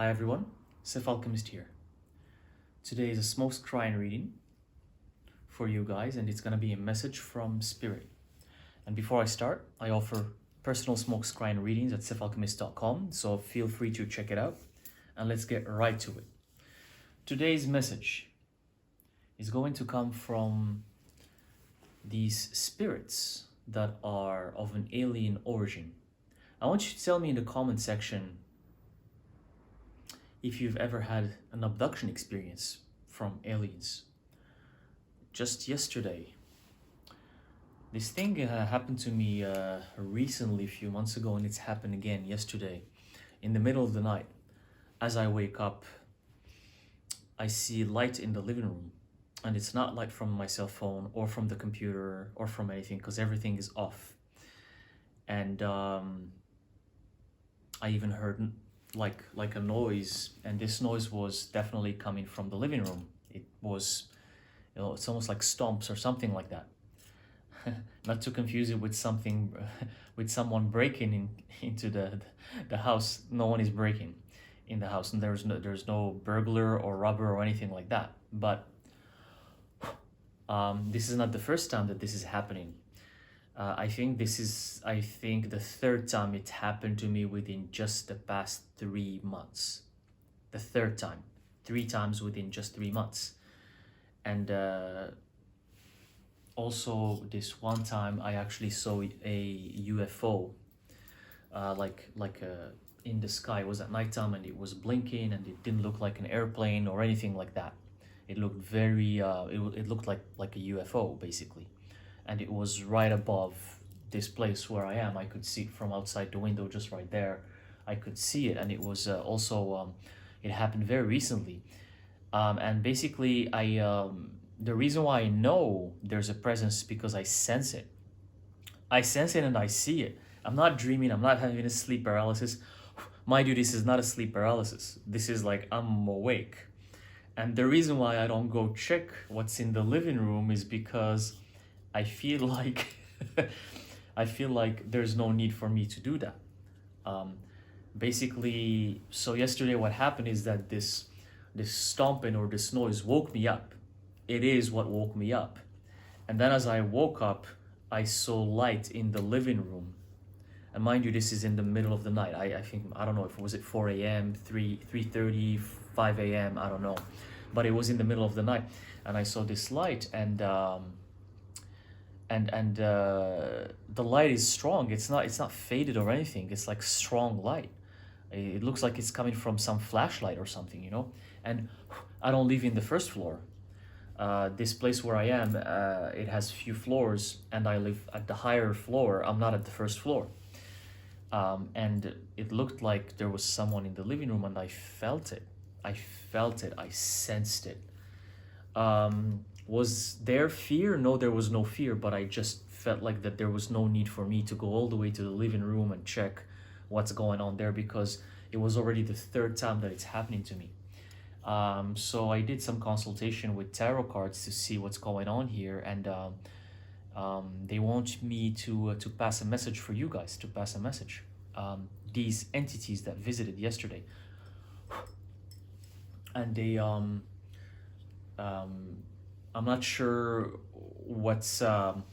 Hi everyone, Alchemist here. Today is a small scrying reading for you guys, and it's gonna be a message from Spirit. And before I start, I offer personal smoke scrying readings at thyself.com, so feel free to check it out. And let's get right to it. Today's message is going to come from these spirits that are of an alien origin. I want you to tell me in the comment section if you've ever had an abduction experience from aliens. Just yesterday, this thing happened to me recently, a few months ago, and it's happened again yesterday in the middle of the night. As I wake up, I see light in the living room, and it's not light from my cell phone or from the computer or from anything, because everything is off. And I even heard like a noise, and this noise was definitely coming from the living room. It was, it's almost like stomps or something like that. Not to confuse it with something, with someone breaking into the house. No one is breaking in the house, and there's no burglar or robber or anything like that. But this is not the first time that this is happening. I think the third time it happened to me within just the past 3 months. The third time, 3 times within just 3 months. And also this one time I actually saw a UFO, in the sky. It was at nighttime and it was blinking, and it didn't look like an airplane or anything like that. It looked very, it looked like a UFO basically. And it was right above this place where I am. I could see it from outside the window, just right there. I could see it, and it was it happened very recently. And basically, the reason why I know there's a presence is because I sense it. I sense it and I see it. I'm not dreaming. I'm not having a sleep paralysis. Mind you, this is not a sleep paralysis. This is like I'm awake. And the reason why I don't go check what's in the living room is because I feel like there's no need for me to do that. Basically, so yesterday what happened is that this stomping or this noise woke me up. It is what woke me up. And then as I woke up, I saw light in the living room. And mind you, this is in the middle of the night. I think, I don't know if it was at 4 a.m., 3:30, 5 a.m., I don't know. But it was in the middle of the night. And I saw this light, and the light is strong. It's not faded or anything. It's like strong light. It looks like it's coming from some flashlight or something, And I don't live in the first floor. This place where I am, it has few floors, and I live at the higher floor. I'm not at the first floor. And it looked like there was someone in the living room, and I felt it. I sensed it. Was there fear? No, there was no fear, but I just felt like that there was no need for me to go all the way to the living room and check what's going on there, because it was already the third time that it's happening to me. So I did some consultation with tarot cards to see what's going on here, and they want me to pass a message for you guys, to pass a message. These entities that visited yesterday, and they I'm not sure what's the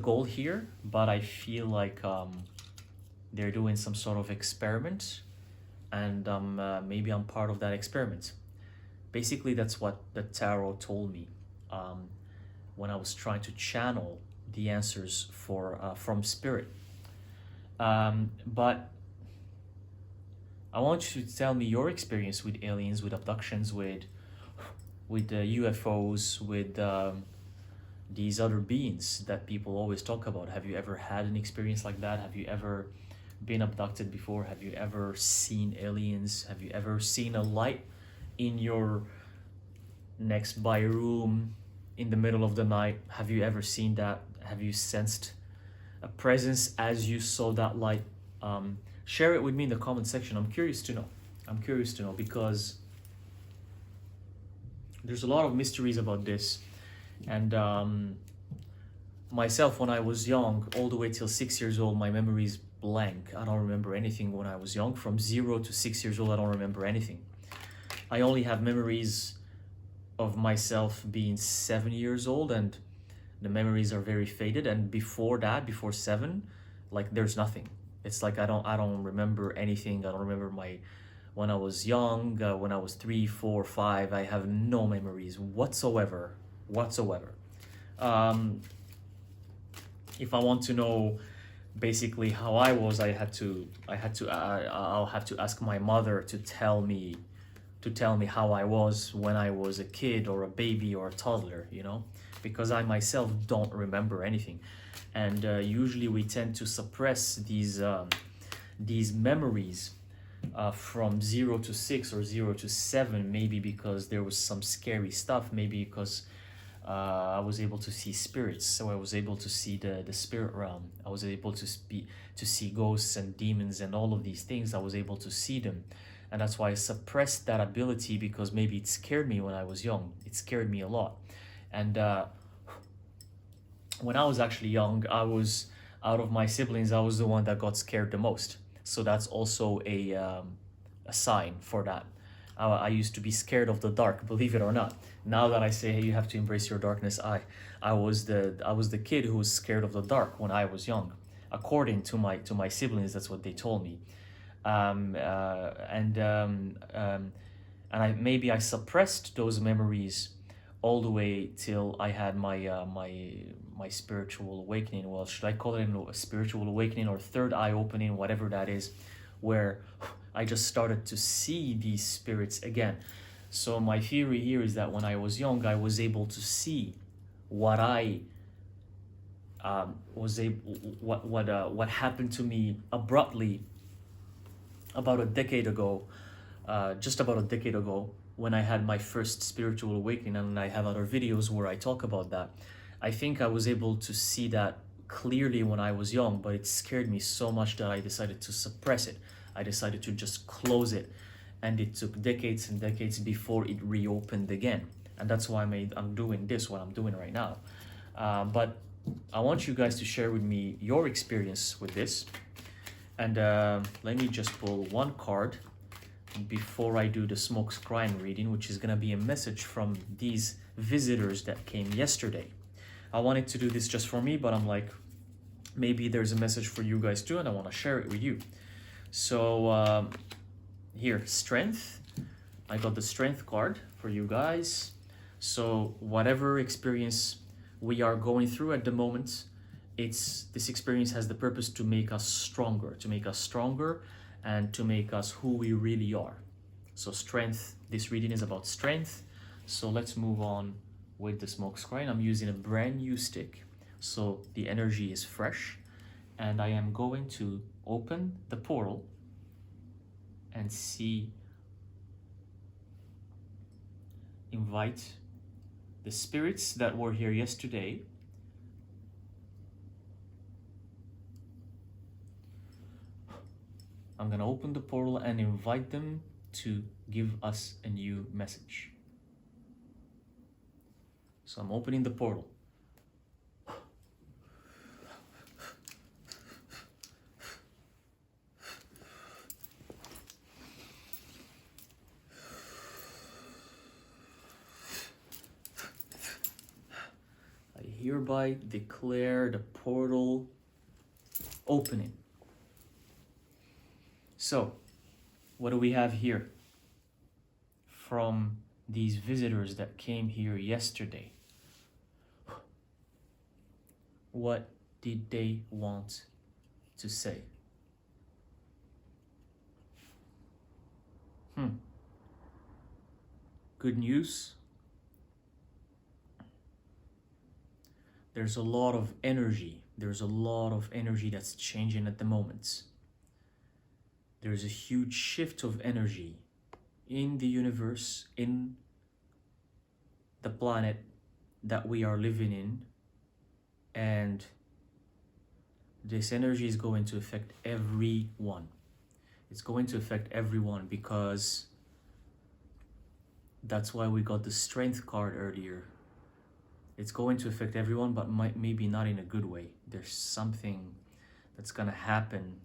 goal here, but I feel like they're doing some sort of experiment, and maybe I'm part of that experiment. Basically, that's what the tarot told me when I was trying to channel the answers from Spirit. But I want you to tell me your experience with aliens, with abductions, with UFOs, with these other beings that people always talk about. Have you ever had an experience like that? Have you ever been abducted before? Have you ever seen aliens? Have you ever seen a light in your next by room in the middle of the night? Have you ever seen that? Have you sensed a presence as you saw that light? Share it with me in the comment section. I'm curious to know, because there's a lot of mysteries about this. And myself, when I was young, all the way till 6 years old, my memory is blank. I don't remember anything when I was young. From 0 to 6 years old, I don't remember anything. I only have memories of myself being 7 years old, and the memories are very faded. And before that, before 7, like there's nothing. It's like I don't remember anything. I don't remember when I was young, when I was 3, 4, 5. I have no memories whatsoever. Um, if I want to know basically how I was, I'll have to ask my mother to tell me how I was when I was a kid or a baby or a toddler, because I myself don't remember anything. And usually we tend to suppress these memories from 0 to 6 or 0 to 7, maybe because there was some scary stuff, maybe because I was able to see spirits, so I was able to see the spirit realm. I was able to see ghosts and demons and all of these things. I was able to see them, and that's why I suppressed that ability, because maybe it scared me when I was young. It scared me a lot. And when I was actually young, I was, out of my siblings, I was the one that got scared the most. So that's also a sign for that. I used to be scared of the dark, believe it or not. Now that I say, hey, you have to embrace your darkness, I was the kid who was scared of the dark when I was young, according to my siblings. That's what they told me. And I suppressed those memories all the way till I had my spiritual awakening. Well, should I call it a spiritual awakening or third eye opening, whatever that is, where I just started to see these spirits again. So my theory here is that when I was young, I was able to see what what happened to me abruptly about a decade ago, just about a decade ago, when I had my first spiritual awakening, and I have other videos where I talk about that. I think I was able to see that clearly when I was young, but it scared me so much that I decided to suppress it. I decided to just close it, and it took decades and decades before it reopened again. And that's why I'm doing this, what I'm doing right now. But I want you guys to share with me your experience with this. And let me just pull one card before I do the smoke scrying reading, which is going to be a message from these visitors that came yesterday. I wanted to do this just for me, but I'm like, maybe there's a message for you guys too, and I want to share it with you. So here, strength. I got the strength card for you guys. So whatever experience we are going through at the moment, this experience has the purpose to make us stronger, and to make us who we really are. So strength, this reading is about strength. So let's move on with the smoke screen. I'm using a brand new stick, so the energy is fresh, and I am going to open the portal and invite the spirits that were here yesterday I'm gonna open the portal and invite them to give us a new message. So I'm opening the portal. I hereby declare the portal opening. So, what do we have here from these visitors that came here yesterday? What did they want to say? Good news. There's a lot of energy. There's a lot of energy that's changing at the moment. There's a huge shift of energy in the universe, in the planet that we are living in, and this energy is going to affect everyone. It's going to affect everyone, because that's why we got the strength card earlier. It's going to affect everyone, but maybe not in a good way. There's something that's gonna happen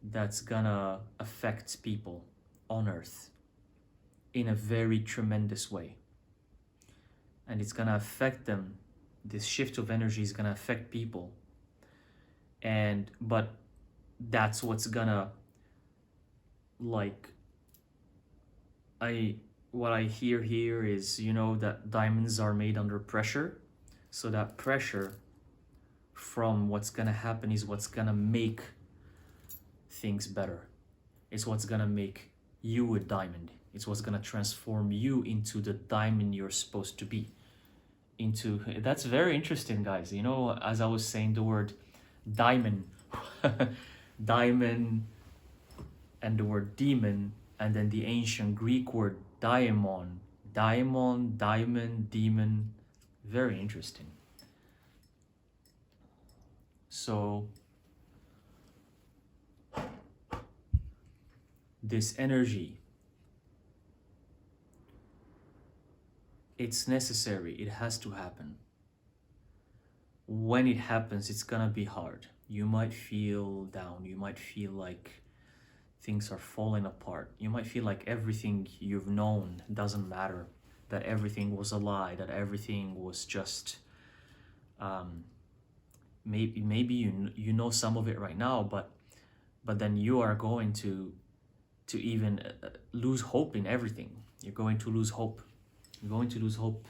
that's gonna affect people on earth in a very tremendous way. And it's gonna affect them. This shift of energy is gonna affect people. But that's what's gonna, like, what I hear here is, that diamonds are made under pressure. So that pressure from what's gonna happen is what's gonna make things better. It's what's gonna make you a diamond. It's what's gonna transform you into the diamond you're supposed to be. That's very interesting, guys. As I was saying, the word diamond, diamond, and the word demon, and then the ancient Greek word daimon, diamond, demon. Very interesting. So this energy, it's necessary. It has to happen. When it happens, it's gonna be hard. You might feel down. You might feel like things are falling apart. You might feel like everything you've known doesn't matter, that everything was a lie, that everything was just, maybe you know some of it right now, but then you are going to even lose hope in everything. You're going to lose hope. You're going to lose hope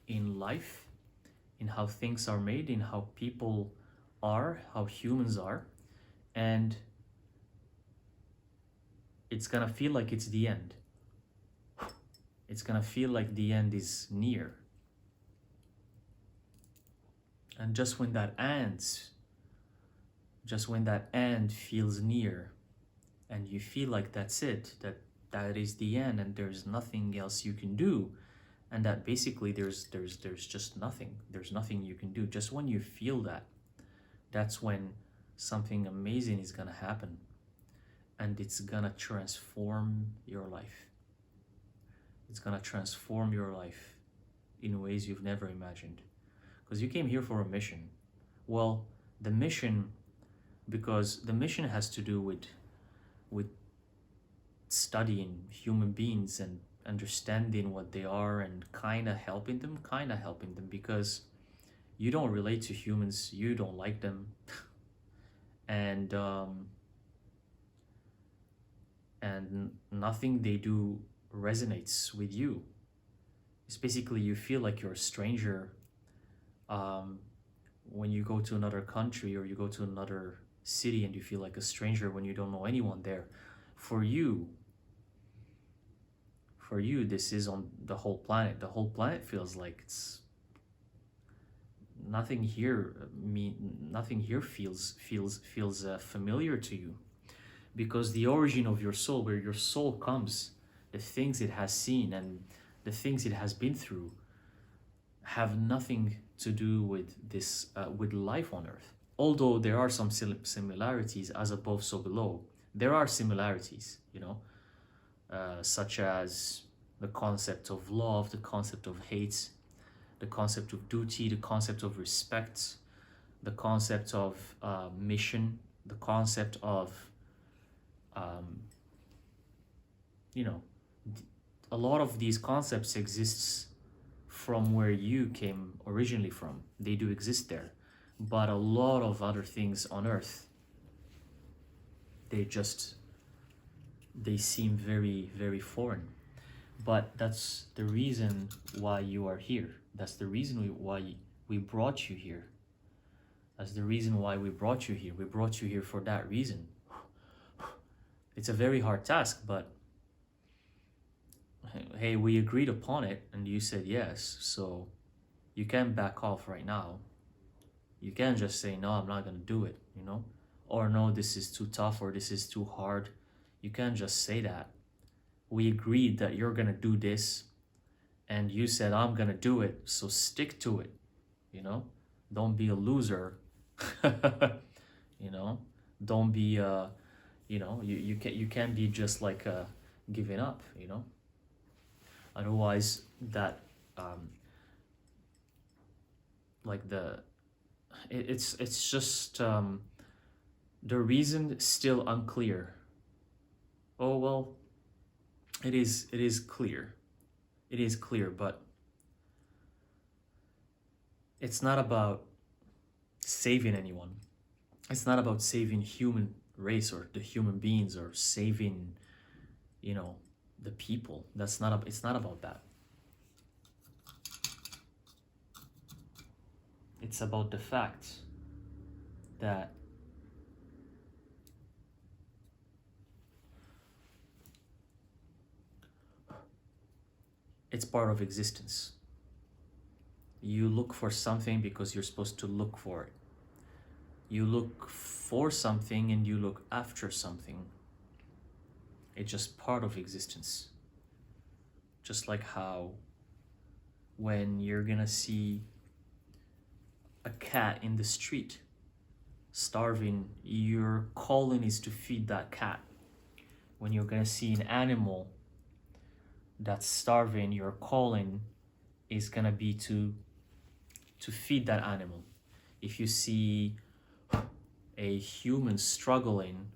in life, in how things are made, in how people are, how humans are, and it's gonna feel like it's the end. It's gonna feel like the end is near. And just when that end feels near, and you feel like that's it, that is the end, and there's nothing else you can do, and that basically there's just nothing. There's nothing you can do. Just when you feel that, that's when something amazing is gonna happen, and it's gonna transform your life. It's gonna transform your life in ways you've never imagined. Because you came here for a mission. Well, because the mission has to do with studying human beings and understanding what they are and kind of helping them, because you don't relate to humans, you don't like them, and nothing they do resonates with you. It's basically, you feel like you're a stranger when you go to another country or you go to another city, and you feel like a stranger when you don't know anyone there. For you, this is on the whole planet. The whole planet feels like it's nothing here. Nothing here feels familiar to you, because the origin of your soul, where your soul comes, the things it has seen and the things it has been through, have nothing to do with this, with life on Earth. Although there are some similarities, as above, so below. There are similarities, such as the concept of love, the concept of hate, the concept of duty, the concept of respect, the concept of mission, the concept of, a lot of these concepts exists from where you came originally from. They do exist there. But a lot of other things on Earth, they seem very, very foreign. But that's the reason why you are here. That's the reason why we brought you here. That's the reason why we brought you here. We brought you here for that reason. It's a very hard task, but hey, we agreed upon it and you said yes, so you can't back off right now. You can't just say, no, I'm not gonna do it, or no, this is too tough, or this is too hard. You can't just say that. We agreed that you're gonna do this, and you said, I'm gonna do it, so stick to it. Don't be a loser. Don't be you can't be just like giving up. Otherwise that like it's just the reason still unclear. Oh well, it is clear. It is clear, but it's not about saving anyone. It's not about saving human race or the human beings or saving, you know, the people. It's not about that. It's about the fact that it's part of existence. You look for something because you're supposed to look for it. You look for something and you look after something. It's just part of existence. Just like how when you're gonna see a cat in the street starving, your calling is to feed that cat. When you're gonna see an animal that's starving, your calling is gonna be to feed that animal. If you see a human struggling,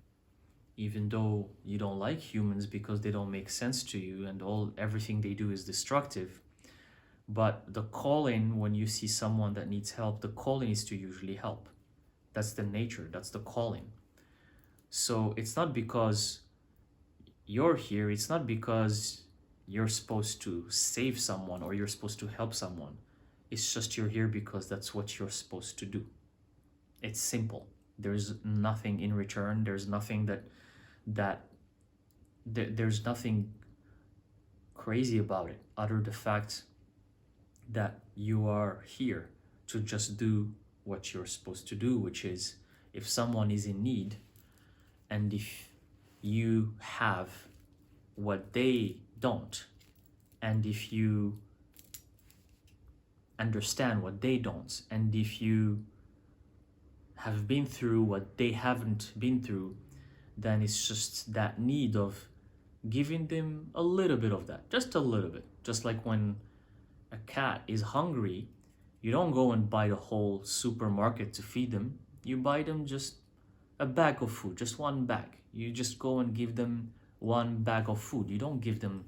even though you don't like humans because they don't make sense to you and everything they do is destructive, but the calling, when you see someone that needs help, the calling is to usually help. That's the nature, that's the calling. So it's not because you're here, it's not because you're supposed to save someone or you're supposed to help someone. It's just you're here because that's what you're supposed to do. It's simple. There's nothing in return. There's nothing there's nothing crazy about it, other the fact that you are here to just do what you're supposed to do, which is if someone is in need and if you have what they don't, and if you understand what they don't, and if you have been through what they haven't been through, then it's just that need of giving them a little bit of that, just a little bit. Just like when a cat is hungry, you don't go and buy the whole supermarket to feed them. You buy them just a bag of food, just one bag. You just go and give them one bag of food. You don't give them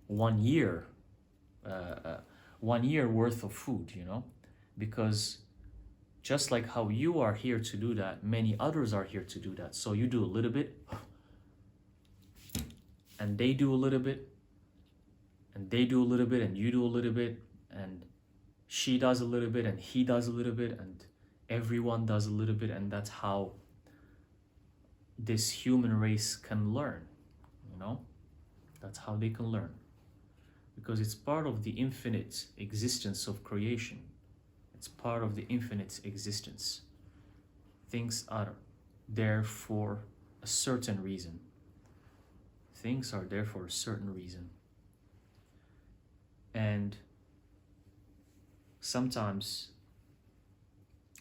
1 year, 1 year worth of food, you know, because just like how you are here to do that, many others are here to do that. So you do a little bit, and they do a little bit, and they do a little bit, and you do a little bit, and she does a little bit, and he does a little bit, and everyone does a little bit, and that's how this human race can learn, you know? That's how they can learn. Because it's part of the infinite existence of creation. It's part of the infinite existence. Things are there for a certain reason. Things are there for a certain reason. And sometimes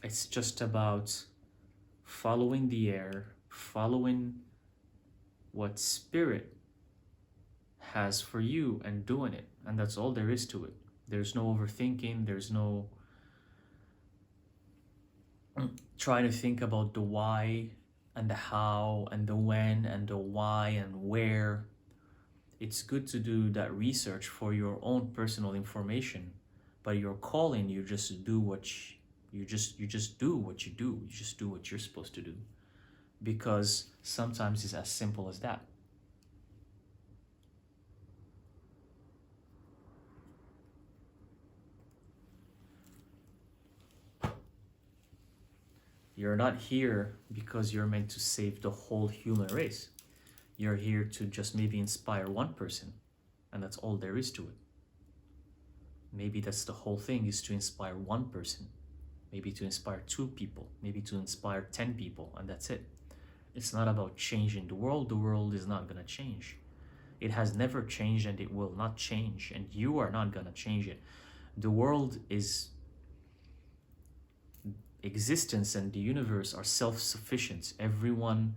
it's just about following the air, following what spirit has for you and doing it. And that's all there is to it. There's no overthinking, there's no trying to think about the why and the how and the when and the why and where. It's good to do that research for your own personal information, but your calling, you just do what you just do what you do. You just do what you're supposed to do, because sometimes it's as simple as that. You're not here because you're meant to save the whole human race. You're here to just maybe inspire one person, and that's all there is to it. Maybe that's the whole thing, is to inspire one person, maybe to inspire 2 people, maybe to inspire 10 people, and that's it. It's not about changing the world. The world is not gonna change. It has never changed and it will not change, and you are not gonna change it. The world is existence and the universe are self-sufficient. Everyone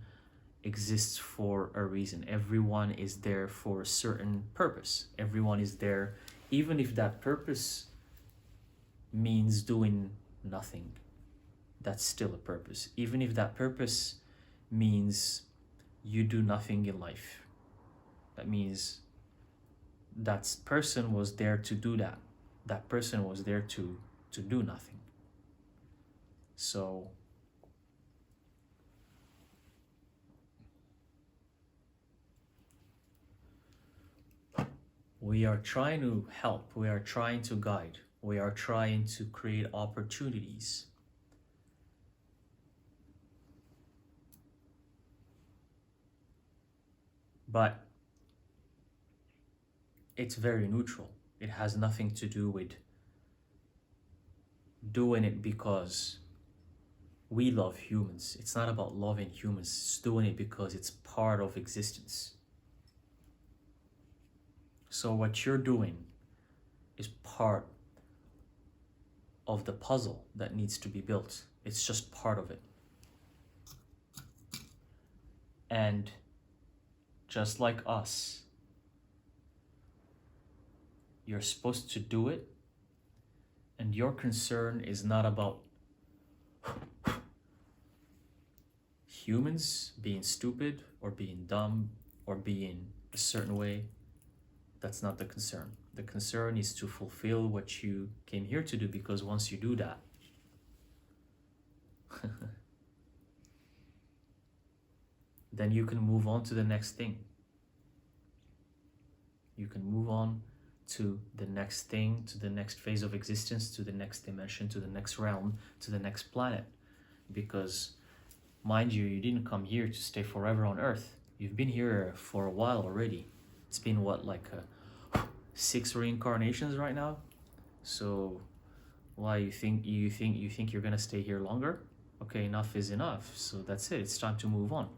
exists for a reason. Everyone is there for a certain purpose. Everyone is there even if that purpose means doing nothing, that's still a purpose. Even if that purpose means you do nothing in life, that means that person was there to do that. That person was there to do nothing. So we are trying to help, we are trying to guide, we are trying to create opportunities. But it's very neutral. It has nothing to do with doing it because we love humans. It's not about loving humans. It's doing it because it's part of existence. So what you're doing is part of the puzzle that needs to be built. It's just part of it. And just like us, you're supposed to do it, and your concern is not about humans being stupid or being dumb or being a certain way. That's not the concern. The concern is to fulfill what you came here to do, because once you do that, then you can move on to the next thing. You can move on to the next thing, to the next phase of existence, to the next dimension, to the next realm, to the next planet. Because, mind you, you didn't come here to stay forever on Earth. You've been here for a while already. It's been what, like 6 reincarnations right now? So why you think you're gonna stay here longer? Okay, enough is enough. So that's it. It's time to move on.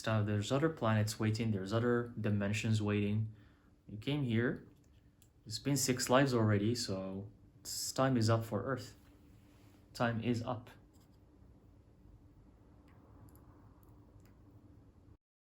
There's other planets waiting. There's other dimensions waiting. You came here. It's been 6 lives already, so time is up for Earth. Time is up.